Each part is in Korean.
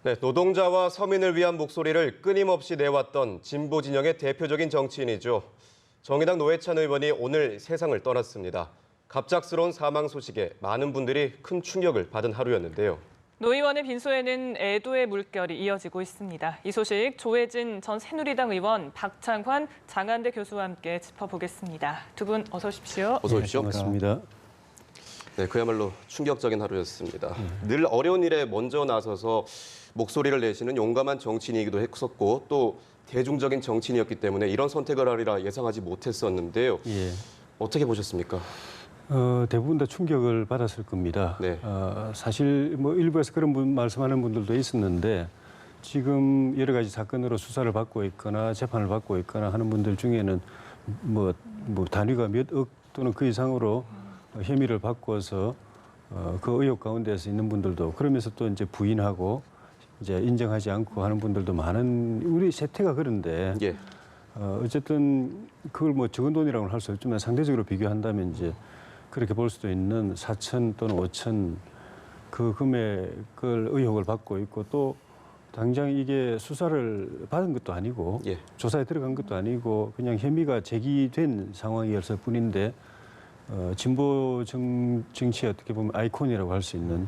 네, 노동자와 서민을 위한 목소리를 끊임없이 내왔던 진보 진영의 대표적인 정치인이죠. 정의당 노회찬 의원이 오늘 세상을 떠났습니다. 갑작스러운 사망 소식에 많은 분들이 큰 충격을 받은 하루였는데요. 노 의원의 빈소에는 애도의 물결이 이어지고 있습니다. 이 소식 조혜진 전 새누리당 의원, 박창환 장한대 교수와 함께 짚어보겠습니다. 두 분 어서 오십시오. 어서 오십시오. 반갑습니다. 네, 그야말로 충격적인 하루였습니다. 늘 어려운 일에 먼저 나서서 목소리를 내시는 용감한 정치인이기도 했었고 또 대중적인 정치인이었기 때문에 이런 선택을 하리라 예상하지 못했었는데요. 예. 어떻게 보셨습니까? 대부분 다 충격을 받았을 겁니다. 네. 사실 뭐 일부에서 그런 말씀하는 분들도 있었는데 지금 여러 가지 사건으로 수사를 받고 있거나 재판을 받고 있거나 하는 분들 중에는 뭐 단위가 몇 억 또는 그 이상으로 혐의를 받고서 그 의혹 가운데서 있는 분들도 그러면서 또 이제 부인하고 이제 인정하지 않고 하는 분들도 많은 우리 세태가 그런데 예. 어쨌든 그걸 뭐 적은 돈이라고는 할 수 없지만 상대적으로 비교한다면 이제 그렇게 볼 수도 있는 4천 또는 5천 그 금액을 의혹을 받고 있고 또 당장 이게 수사를 받은 것도 아니고 예. 조사에 들어간 것도 아니고 그냥 혐의가 제기된 상황이었을 뿐인데 진보 정치의 어떻게 보면 아이콘이라고 할 수 있는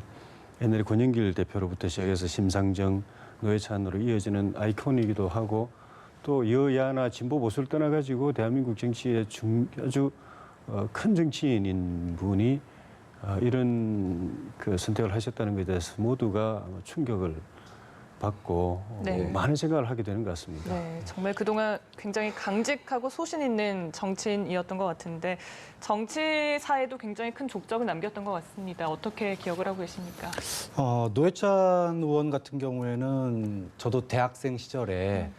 옛날에 권영길 대표로부터 시작해서 심상정, 노회찬으로 이어지는 아이콘이기도 하고 또 여야나 진보 보수를 떠나가지고 대한민국 정치의 아주 큰 정치인인 분이 이런 그 선택을 하셨다는 것에 대해서 모두가 충격을 받고 네. 많은 생각을 하게 되는 것 같습니다. 네, 정말 그동안 굉장히 강직하고 소신 있는 정치인이었던 것 같은데 정치사에도 굉장히 큰 족적을 남겼던 것 같습니다. 어떻게 기억을 하고 계십니까? 노회찬 의원 같은 경우에는 저도 대학생 시절에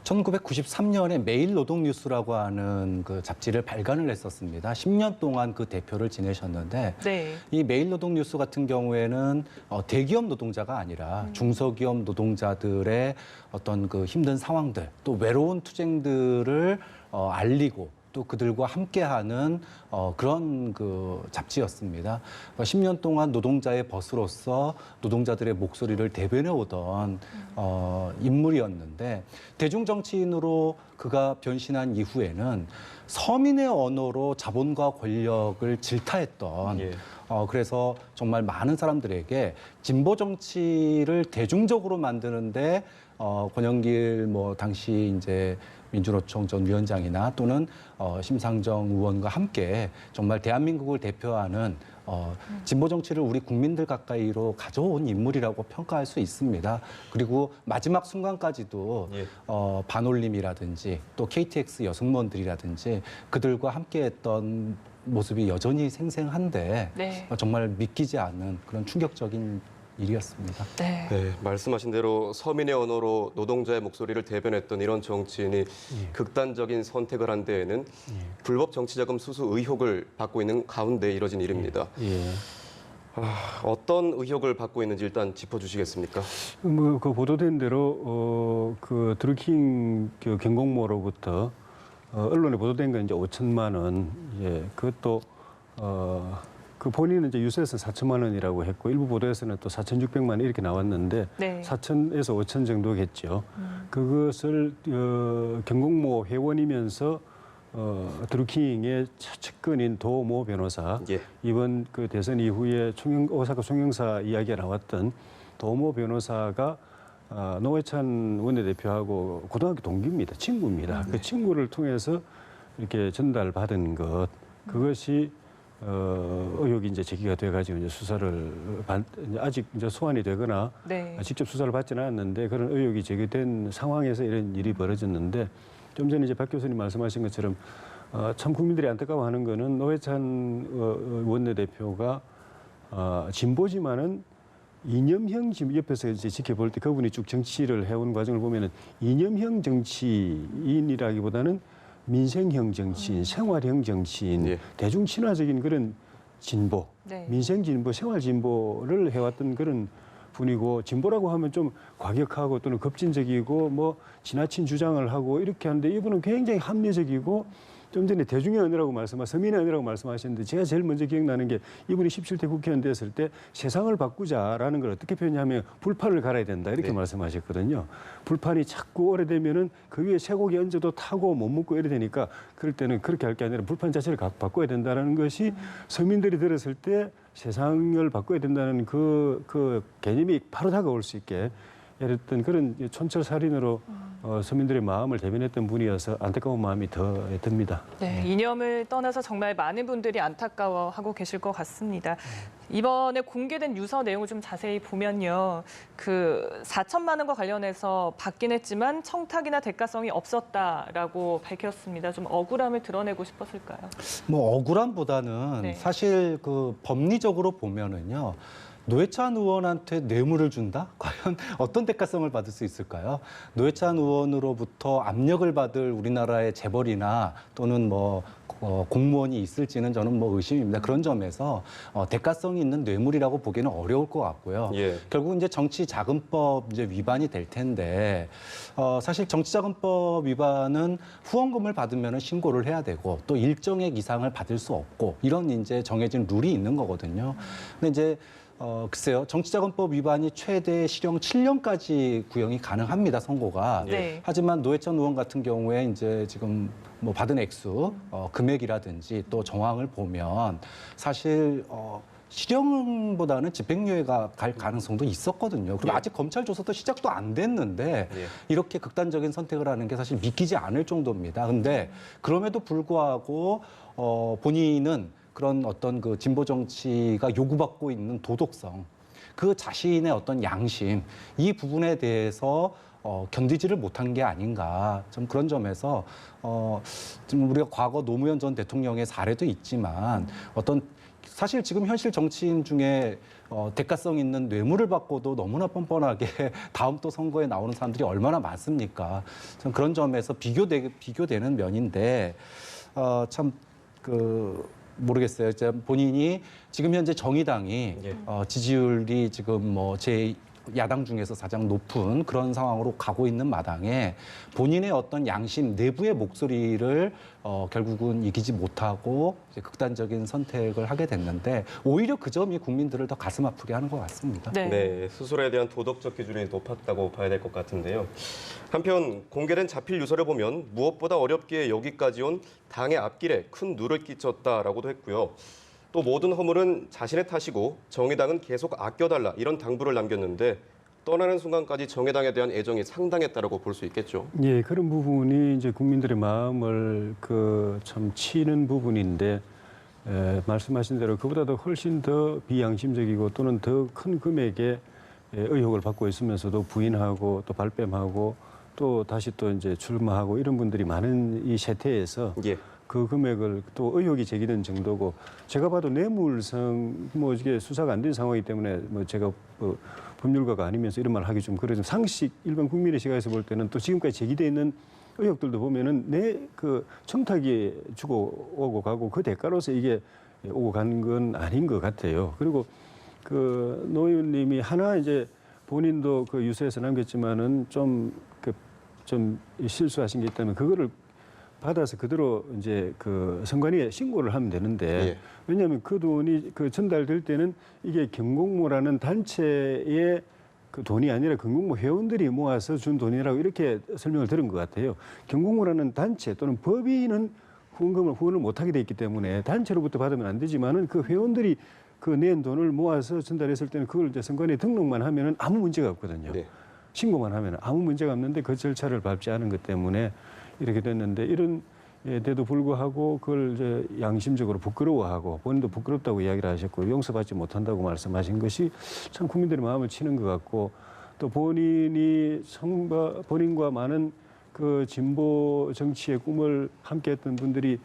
1993년에 매일노동뉴스라고 하는 그 잡지를 발간을 했었습니다. 10년 동안 그 대표를 지내셨는데 네. 이 매일노동뉴스 같은 경우에는 대기업 노동자가 아니라 중소기업 노동자들의 어떤 그 힘든 상황들 또 외로운 투쟁들을 알리고 또 그들과 함께하는 그런 그 잡지였습니다. 10년 동안 노동자의 벗으로서 노동자들의 목소리를 대변해 오던 인물이었는데 대중 정치인으로 그가 변신한 이후에는 서민의 언어로 자본과 권력을 질타했던 예. 그래서 정말 많은 사람들에게 진보 정치를 대중적으로 만드는데 권영길 뭐 당시 이제 민주노총 전 위원장이나 또는 심상정 의원과 함께 정말 대한민국을 대표하는 진보 정치를 우리 국민들 가까이로 가져온 인물이라고 평가할 수 있습니다. 그리고 마지막 순간까지도 예. 반올림이라든지 또 KTX 여승무원들이라든지 그들과 함께했던 모습이 여전히 생생한데 네. 정말 믿기지 않는 그런 충격적인 일이었습니다. 네. 네, 말씀하신 대로 서민의 언어로 노동자의 목소리를 대변했던 이런 정치인이 극단적인 선택을 한 데에는 불법 정치자금 수수 의혹을 받고 있는 가운데 이뤄진 일입니다. 예. 어떤 의혹을 받고 있는지 일단 짚어주시겠습니까? 그 보도된 대로 그 드루킹 그 경공모로부터 언론에 보도된 건 이제 5천만 원, 예, 그것도 그 본인은 이제 유세에서 4천만 원이라고 했고 일부 보도에서는 또 4,600만 원 이렇게 나왔는데 네. 4천에서 5천 정도겠죠. 그것을 경공모 회원이면서 드루킹의 측근인 도모 변호사, 예. 이번 그 대선 이후에 오사카 총영사 이야기가 나왔던 도모 변호사가 노회찬 원내대표하고 고등학교 동기입니다. 친구입니다. 그 친구를 통해서 이렇게 전달받은 것, 그것이 의혹이 이제 제기가 돼가지고 이제 수사를 아직 이제 소환이 되거나 네. 직접 수사를 받지는 않았는데 그런 의혹이 제기된 상황에서 이런 일이 벌어졌는데 좀 전에 이제 박 교수님 말씀하신 것처럼 참 국민들이 안타까워하는 거는 노회찬 원내대표가 진보지만은 이념형 지금 옆에서 이제 지켜볼 때 그분이 쭉 정치를 해온 과정을 보면은 이념형 정치인이라기보다는 민생형 정치인, 생활형 정치인, 예. 대중 친화적인 그런 진보, 네. 민생 진보, 생활 진보를 해왔던 그런 분이고 진보라고 하면 좀 과격하고 또는 급진적이고 뭐 지나친 주장을 하고 이렇게 하는데 이분은 굉장히 합리적이고 좀 전에 대중의 언어라고 서민의 언어라고 말씀하셨는데 제가 제일 먼저 기억나는 게 이분이 17대 국회의원 됐을 때 세상을 바꾸자라는 걸 어떻게 표현하냐면 불판을 갈아야 된다 이렇게 네. 말씀하셨거든요. 불판이 자꾸 오래되면은 그 위에 쇠고기 얹어도 타고 못 먹고 이래 되니까 그럴 때는 그렇게 할 게 아니라 불판 자체를 바꿔야 된다는 것이 서민들이 들었을 때 세상을 바꿔야 된다는 그 개념이 바로 다가올 수 있게 이랬던 그런 촌철살인으로 서민들의 마음을 대변했던 분이어서 안타까운 마음이 더 듭니다. 네, 이념을 떠나서 정말 많은 분들이 안타까워하고 계실 것 같습니다. 이번에 공개된 유서 내용을 좀 자세히 보면요. 그 4천만 원과 관련해서 받긴 했지만 청탁이나 대가성이 없었다라고 밝혔습니다. 좀 억울함을 드러내고 싶었을까요? 뭐 억울함보다는 네. 사실 그 법리적으로 보면은요. 노회찬 의원한테 뇌물을 준다? 과연 어떤 대가성을 받을 수 있을까요? 노회찬 의원으로부터 압력을 받을 우리나라의 재벌이나 또는 뭐 공무원이 있을지는 저는 뭐 의심입니다. 그런 점에서 대가성이 있는 뇌물이라고 보기는 어려울 것 같고요. 예. 결국 이제 정치자금법 이제 위반이 될 텐데 사실 정치자금법 위반은 후원금을 받으면 신고를 해야 되고 또 일정액 이상을 받을 수 없고 이런 이제 정해진 룰이 있는 거거든요. 근데 이제 글쎄요. 정치자금법 위반이 최대 실형 7년까지 구형이 가능합니다. 선고가. 네. 하지만 노회찬 의원 같은 경우에 이제 지금 뭐 받은 액수, 금액이라든지 또 정황을 보면 사실 실형보다는 집행유예가 갈 가능성도 있었거든요. 그리고 예. 아직 검찰 조사도 시작도 안 됐는데 예. 이렇게 극단적인 선택을 하는 게 사실 믿기지 않을 정도입니다. 근데 그럼에도 불구하고 본인은 그런 어떤 그 진보 정치가 요구받고 있는 도덕성, 그 자신의 어떤 양심, 이 부분에 대해서 견디지를 못한 게 아닌가. 좀 그런 점에서 좀 우리가 과거 노무현 전 대통령의 사례도 있지만 어떤 사실 지금 현실 정치인 중에 대가성 있는 뇌물을 받고도 너무나 뻔뻔하게 다음 또 선거에 나오는 사람들이 얼마나 많습니까? 좀 그런 점에서 비교되는 면인데 참 모르겠어요. 이제 본인이 지금 현재 정의당이 예. 지지율이 지금 뭐 제 야당 중에서 가장 높은 그런 상황으로 가고 있는 마당에 본인의 어떤 양심 내부의 목소리를 결국은 이기지 못하고 이제 극단적인 선택을 하게 됐는데 오히려 그 점이 국민들을 더 가슴 아프게 하는 것 같습니다. 네. 네, 스스로에 대한 도덕적 기준이 높았다고 봐야 될 것 같은데요. 한편 공개된 자필 유서를 보면 무엇보다 어렵게 여기까지 온 당의 앞길에 큰 누를 끼쳤다라고도 했고요. 또 모든 허물은 자신의 탓이고 정의당은 계속 아껴달라 이런 당부를 남겼는데 떠나는 순간까지 정의당에 대한 애정이 상당했다라고 볼 수 있겠죠. 예, 그런 부분이 이제 국민들의 마음을 참 치는 부분인데 말씀하신 대로 그보다도 훨씬 더 비양심적이고 또는 더 큰 금액의 의혹을 받고 있으면서도 부인하고 또 발뺌하고 또 다시 또 이제 출마하고 이런 분들이 많은 이 세태에서 예. 그 금액을 또 의혹이 제기된 정도고 제가 봐도 뇌물성 뭐 이게 수사가 안 된 상황이기 때문에 뭐 제가 법률가가 아니면서 이런 말 하기 좀 그래서 상식 일반 국민의 시각에서 볼 때는 또 지금까지 제기돼 있는 의혹들도 보면은 그 청탁이 주고 오고 가고 그 대가로서 이게 오고 간 건 아닌 것 같아요. 그리고 그 노 의원님이 하나 이제 본인도 그 유서에서 남겼지만은 좀 실수하신 게 있다면 그거를 받아서 그대로 이제 그 선관위에 신고를 하면 되는데 예. 왜냐하면 그 돈이 전달될 때는 이게 경공모라는 단체의 그 돈이 아니라 경공모 회원들이 모아서 준 돈이라고 이렇게 설명을 들은 것 같아요. 경공모라는 단체 또는 법인은 후원을 못하게 돼 있기 때문에 단체로부터 받으면 안 되지만은 그 회원들이 그 낸 돈을 모아서 전달했을 때는 그걸 이제 선관위에 등록만 하면은 아무 문제가 없거든요. 네. 신고만 하면 아무 문제가 없는데 그 절차를 밟지 않은 것 때문에 이렇게 됐는데 이런 데도 불구하고 그걸 이제 양심적으로 부끄러워하고 본인도 부끄럽다고 이야기를 하셨고 용서받지 못한다고 말씀하신 것이 참 국민들의 마음을 치는 것 같고 또 본인과 많은 그 진보 정치의 꿈을 함께했던 분들이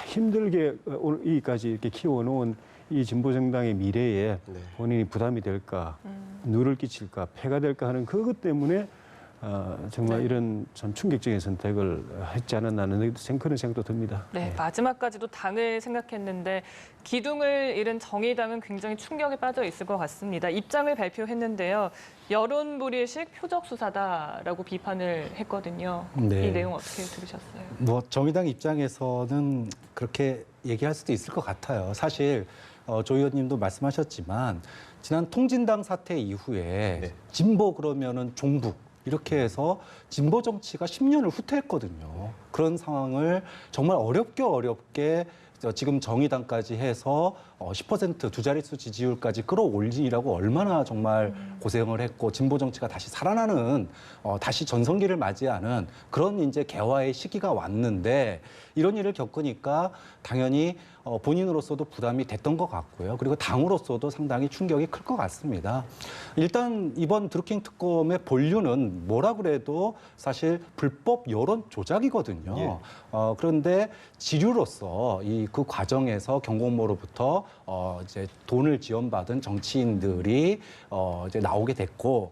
힘들게 여기까지 이렇게 키워놓은 이 진보 정당의 미래에 네. 본인이 부담이 될까, 누를 끼칠까, 폐가 될까 하는 그것 때문에 정말 네. 이런 참 충격적인 선택을 했지 않았나 하는 그런 생각도 듭니다. 네, 마지막까지도 당을 생각했는데 기둥을 잃은 정의당은 굉장히 충격에 빠져 있을 것 같습니다. 입장을 발표했는데요. 여론몰이식 표적 수사다라고 비판을 했거든요. 네. 이 내용 어떻게 들으셨어요? 뭐 정의당 입장에서는 그렇게 얘기할 수도 있을 것 같아요. 사실 조 의원님도 말씀하셨지만 지난 통진당 사태 이후에 네. 진보 그러면은 종북 이렇게 해서 진보 정치가 10년을 후퇴했거든요. 그런 상황을 정말 어렵게 지금 정의당까지 해서 10% 두 자릿수 지지율까지 끌어올리라고 얼마나 정말 고생을 했고 진보 정치가 다시 살아나는 다시 전성기를 맞이하는 그런 이제 개화의 시기가 왔는데 이런 일을 겪으니까 당연히 본인으로서도 부담이 됐던 것 같고요. 그리고 당으로서도 상당히 충격이 클 것 같습니다. 일단 이번 드루킹 특검의 본류는 뭐라 그래도 사실 불법 여론 조작이거든요. 예. 그런데 지류로서 그 과정에서 경공모로부터 이제 돈을 지원받은 정치인들이 이제 나오게 됐고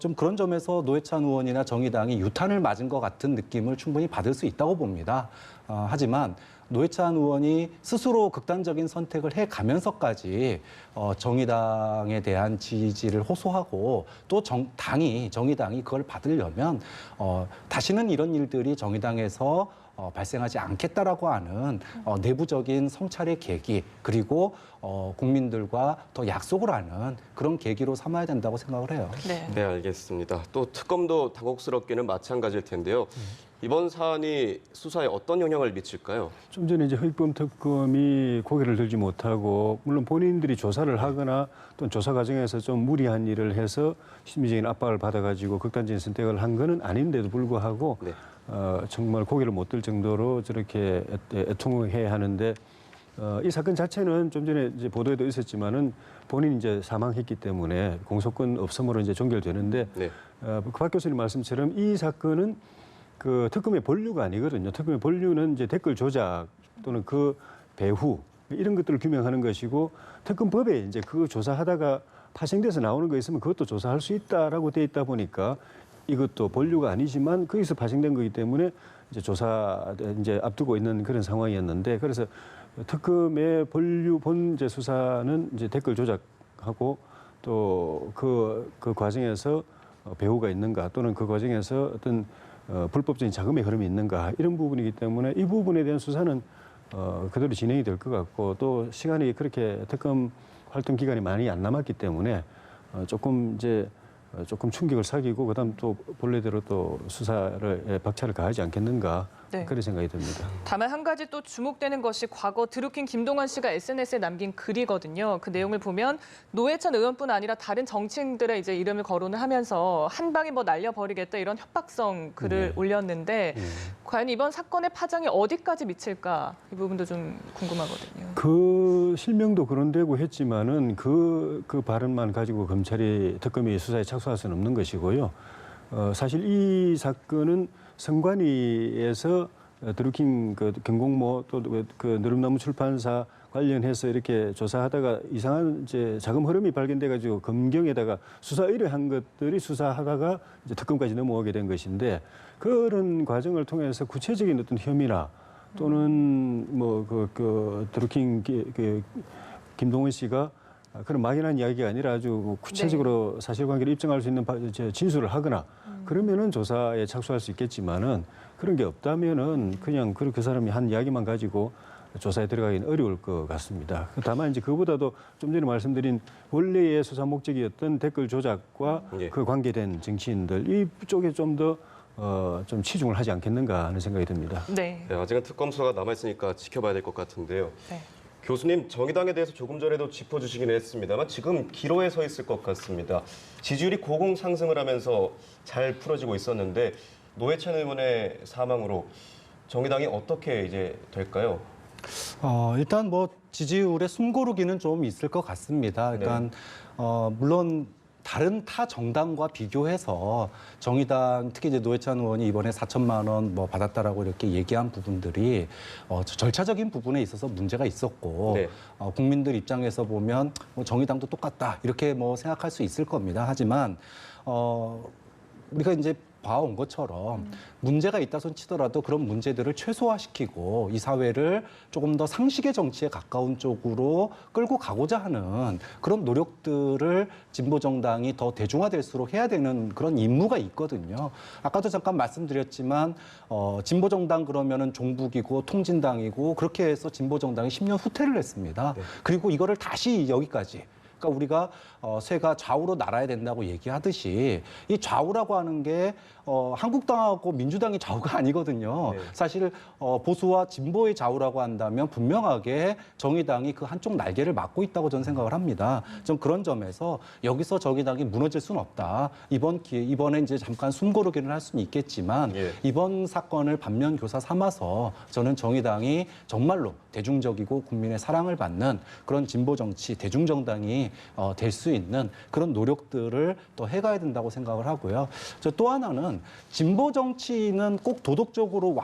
좀 그런 점에서 노회찬 의원이나 정의당이 유탄을 맞은 것 같은 느낌을 충분히 받을 수 있다고 봅니다. 하지만 노회찬 의원이 스스로 극단적인 선택을 해가면서까지 정의당에 대한 지지를 호소하고 또 정의당이 그걸 받으려면 다시는 이런 일들이 정의당에서 발생하지 않겠다라고 하는 내부적인 성찰의 계기 그리고 국민들과 더 약속을 하는 그런 계기로 삼아야 된다고 생각을 해요. 네. 네, 알겠습니다. 또 특검도 당혹스럽기는 마찬가지일 텐데요. 이번 사안이 수사에 어떤 영향을 미칠까요? 좀 전에 이제 허익범 특검이 고개를 들지 못하고 물론 본인들이 조사를 하거나 또는 조사 과정에서 좀 무리한 일을 해서 심리적인 압박을 받아가지고 극단적인 선택을 한 거는 아닌데도 불구하고 네. 정말 고개를 못 들 정도로 저렇게 애통해야 하는데 이 사건 자체는 좀 전에 이제 보도에도 있었지만은 본인이 이제 사망했기 때문에 공소권 없음으로 이제 종결되는데 네. 그 박 교수님 말씀처럼 이 사건은 그 특검의 본류가 아니거든요. 특검의 본류는 이제 댓글 조작 또는 그 배후 이런 것들을 규명하는 것이고 특검법에 이제 그 조사하다가 파생돼서 나오는 거 있으면 그것도 조사할 수 있다라고 돼 있다 보니까 이것도 본류가 아니지만 거기서 파생된 거기 때문에 이제 조사 이제 앞두고 있는 그런 상황이었는데 그래서 특검의 본류 이제 수사는 이제 댓글 조작하고 또 그 과정에서 배후가 있는가 또는 그 과정에서 어떤 불법적인 자금의 흐름이 있는가 이런 부분이기 때문에 이 부분에 대한 수사는 그대로 진행이 될 것 같고 또 시간이 그렇게 특검 활동 기간이 많이 안 남았기 때문에 조금 충격을 사기고 그다음 또 본래대로 또 수사를 박차를 가하지 않겠는가 네. 그런 생각이 듭니다. 다만 한 가지 또 주목되는 것이 과거 드루킹 김동완 씨가 SNS에 남긴 글이거든요. 그 내용을 보면 노회찬 의원뿐 아니라 다른 정치인들의 이제 이름을 거론을 하면서 한 방에 뭐 날려버리겠다 이런 협박성 글을 올렸는데 과연 이번 사건의 파장이 어디까지 미칠까 이 부분도 좀 궁금하거든요. 그 실명도 거론되고 했지만은 그 발언만 가지고 검찰이 특검이 수사에 착수할 수는 없는 것이고요. 사실 이 사건은 선관위에서 드루킹 그 경공모 또 그 느릅나무 출판사 관련해서 이렇게 조사하다가 이상한 이제 자금 흐름이 발견돼 가지고 검경에다가 수사 의뢰한 것들이 수사하다가 이제 특검까지 넘어오게 된 것인데 그런 과정을 통해서 구체적인 어떤 혐의나 또는 뭐 그 드루킹 김동원 씨가 그런 막연한 이야기가 아니라 아주 구체적으로 사실관계를 입증할 수 있는 진술을 하거나 그러면은 조사에 착수할 수 있겠지만은 그런 게 없다면은 그냥 그 사람이 한 이야기만 가지고 조사에 들어가기는 어려울 것 같습니다. 다만 이제 그보다도 좀 전에 말씀드린 원래의 수사 목적이었던 댓글 조작과 예. 그 관계된 정치인들 이쪽에 좀 더 좀 치중을 하지 않겠는가 하는 생각이 듭니다. 네. 네, 아직은 특검 수사가 남아있으니까 지켜봐야 될 것 같은데요. 네. 교수님, 정의당에 대해서 조금 전에도 짚어주시긴 했습니다만 지금 기로에 서 있을 것 같습니다. 지지율이 고공 상승을 하면서 잘 풀어지고 있었는데 노회찬 의원의 사망으로 정의당이 어떻게 이제 될까요? 일단 뭐 지지율의 숨고르기는 좀 있을 것 같습니다. 그러니까 물론 다른 타 정당과 비교해서 정의당 특히 이제 노회찬 의원이 이번에 4천만 원 뭐 받았다라고 이렇게 얘기한 부분들이 절차적인 부분에 있어서 문제가 있었고 네. 국민들 입장에서 보면 뭐 정의당도 똑같다 이렇게 뭐 생각할 수 있을 겁니다. 하지만 우리가 이제 봐온 것처럼 문제가 있다 손 치더라도 그런 문제들을 최소화시키고 이 사회를 조금 더 상식의 정치에 가까운 쪽으로 끌고 가고자 하는 그런 노력들을 진보정당이 더 대중화될수록 해야 되는 그런 임무가 있거든요. 아까도 잠깐 말씀드렸지만 진보정당 그러면은 종북이고 통진당이고 그렇게 해서 진보정당이 10년 후퇴를 했습니다. 네. 그리고 이거를 다시 여기까지 그러니까 우리가 쇠가 좌우로 날아야 된다고 얘기하듯이 이 좌우라고 하는 게 한국당하고 민주당이 좌우가 아니거든요. 네. 사실 보수와 진보의 좌우라고 한다면 분명하게 정의당이 그 한쪽 날개를 맡고 있다고 저는 생각을 합니다. 좀 그런 점에서 여기서 정의당이 무너질 수는 없다. 이번에 이제 잠깐 숨고르기는 할 수는 있겠지만 예. 이번 사건을 반면교사 삼아서 저는 정의당이 정말로 대중적이고 국민의 사랑을 받는 그런 진보 정치 대중정당이 될 수 있는 그런 노력들을 또 해가야 된다고 생각을 하고요. 저 또 하나는 진보 정치는 꼭 도덕적으로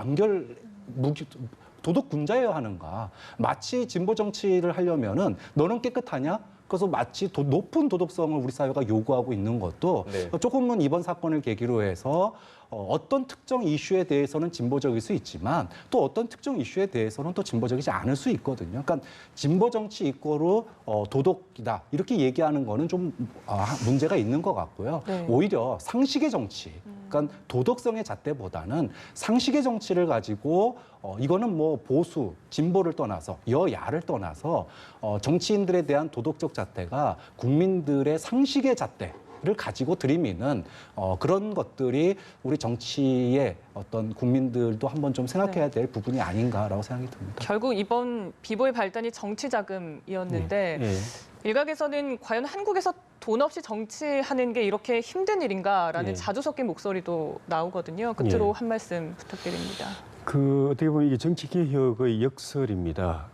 도덕군자여야 하는가? 마치 진보 정치를 하려면은 너는 깨끗하냐? 그래서 마치 높은 도덕성을 우리 사회가 요구하고 있는 것도 네. 조금은 이번 사건을 계기로 해서 어떤 특정 이슈에 대해서는 진보적일 수 있지만 또 어떤 특정 이슈에 대해서는 또 진보적이지 않을 수 있거든요. 그러니까 진보 정치 이꼬르 도덕이다 이렇게 얘기하는 거는 좀 문제가 있는 것 같고요. 네. 오히려 상식의 정치, 그러니까 도덕성의 잣대보다는 상식의 정치를 가지고 이거는 뭐 보수, 진보를 떠나서 여야를 떠나서 정치인들에 대한 도덕적 잣대가 국민들의 상식의 잣대를 가지고 들이미는 그런 것들이 우리 정치의 어떤 국민들도 한번 좀 생각해야 될 부분이 아닌가라고 생각이 듭니다. 결국 이번 비보의 발단이 정치 자금이었는데 예. 일각에서는 과연 한국에서 돈 없이 정치하는 게 이렇게 힘든 일인가라는 예. 자주 섞인 목소리도 나오거든요. 끝으로 예. 한 말씀 부탁드립니다. 그 어떻게 보면 이게 정치 개혁의 역설입니다.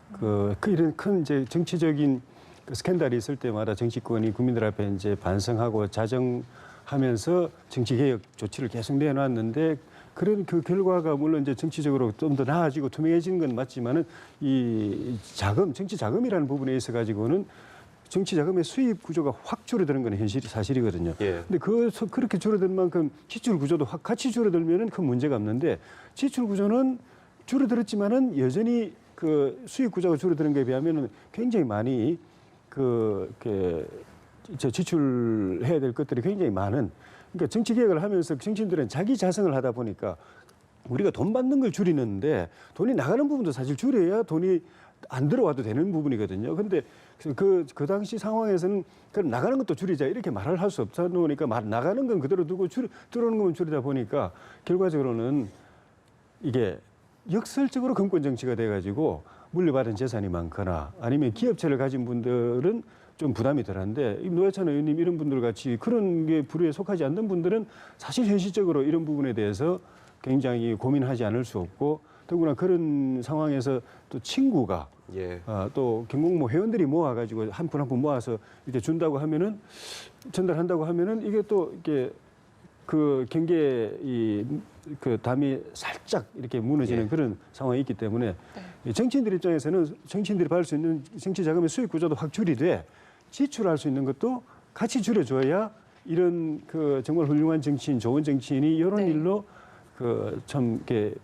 이런 큰 이제 정치적인 그 스캔들이 있을 때마다 정치권이 국민들 앞에 이제 반성하고 자정하면서 정치 개혁 조치를 계속 내놨는데 그런 그 결과가 물론 이제 정치적으로 좀 더 나아지고 투명해진 건 맞지만은 이 자금, 정치 자금이라는 부분에 있어 가지고는 정치 자금의 수입 구조가 확 줄어드는 건 사실이거든요. 예. 근데 그렇게 줄어든 만큼 지출 구조도 확 같이 줄어들면은 큰 문제가 없는데 지출 구조는 줄어들었지만은 여전히 그 수입 구조가 줄어드는 것에 비하면은 굉장히 많이 지출해야 될 것들이 굉장히 많은. 그러니까 정치 개혁을 하면서 정치인들은 자기 자성을 하다 보니까 우리가 돈 받는 걸 줄이는데 돈이 나가는 부분도 사실 줄여야 돈이 안 들어와도 되는 부분이거든요. 근데 그 당시 상황에서는 그럼 나가는 것도 줄이자 이렇게 말을 할 수 없다 놓으니까 나가는 건 그대로 두고 들어오는 것만 줄이다 보니까 결과적으로는 이게 역설적으로 금권 정치가 돼가지고 물려받은 재산이 많거나 아니면 기업체를 가진 분들은 좀 부담이 덜한데 노회찬 의원님 이런 분들 같이 그런 게 부류에 속하지 않는 분들은 사실 현실적으로 이런 부분에 대해서 굉장히 고민하지 않을 수 없고 더구나 그런 상황에서 또 친구가 예. 또 경공모 회원들이 모아가지고 한 푼 한 푼 모아서 이렇게 준다고 하면은 전달한다고 하면은 이게 또 이게 그 경계 그 담이 살짝 이렇게 무너지는 예. 그런 상황이 있기 때문에 정치인들 입장에서는 정치인들이 받을 수 있는 정치 자금의 수익 구조도 확 줄이되 지출할 수 있는 것도 같이 줄여줘야 이런 그 정말 훌륭한 정치인, 좋은 정치인이 이런 네. 일로 참 이렇게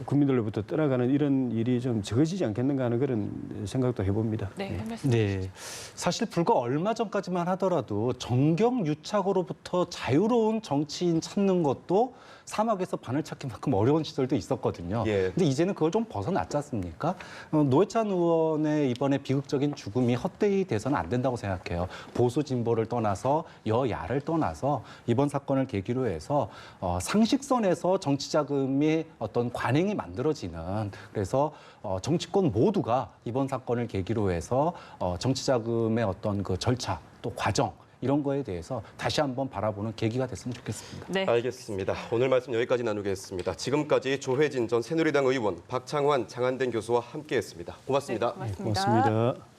국민들로부터 떠나가는 이런 일이 좀 적어지지 않겠는가 하는 그런 생각도 해봅니다. 네, 한 말씀. 네. 사실 불과 얼마 전까지만 하더라도 정경유착으로부터 자유로운 정치인 찾는 것도 사막에서 바늘 찾기만큼 어려운 시절도 있었거든요. 예. 근데 이제는 그걸 좀 벗어났지 않습니까? 노회찬 의원의 이번에 비극적인 죽음이 헛되이 돼서는 안 된다고 생각해요. 보수 진보를 떠나서 여야를 떠나서 이번 사건을 계기로 해서 상식선에서 정치 자금이 어떤 관행이 만들어지는 그래서 정치권 모두가 이번 사건을 계기로 해서 정치 자금의 어떤 그 절차 또 과정 이런 거에 대해서 다시 한번 바라보는 계기가 됐으면 좋겠습니다. 네. 알겠습니다. 오늘 말씀 여기까지 나누겠습니다. 지금까지 조혜진 전 새누리당 의원, 박창환 장한된 교수와 함께했습니다. 고맙습니다. 네, 고맙습니다. 고맙습니다.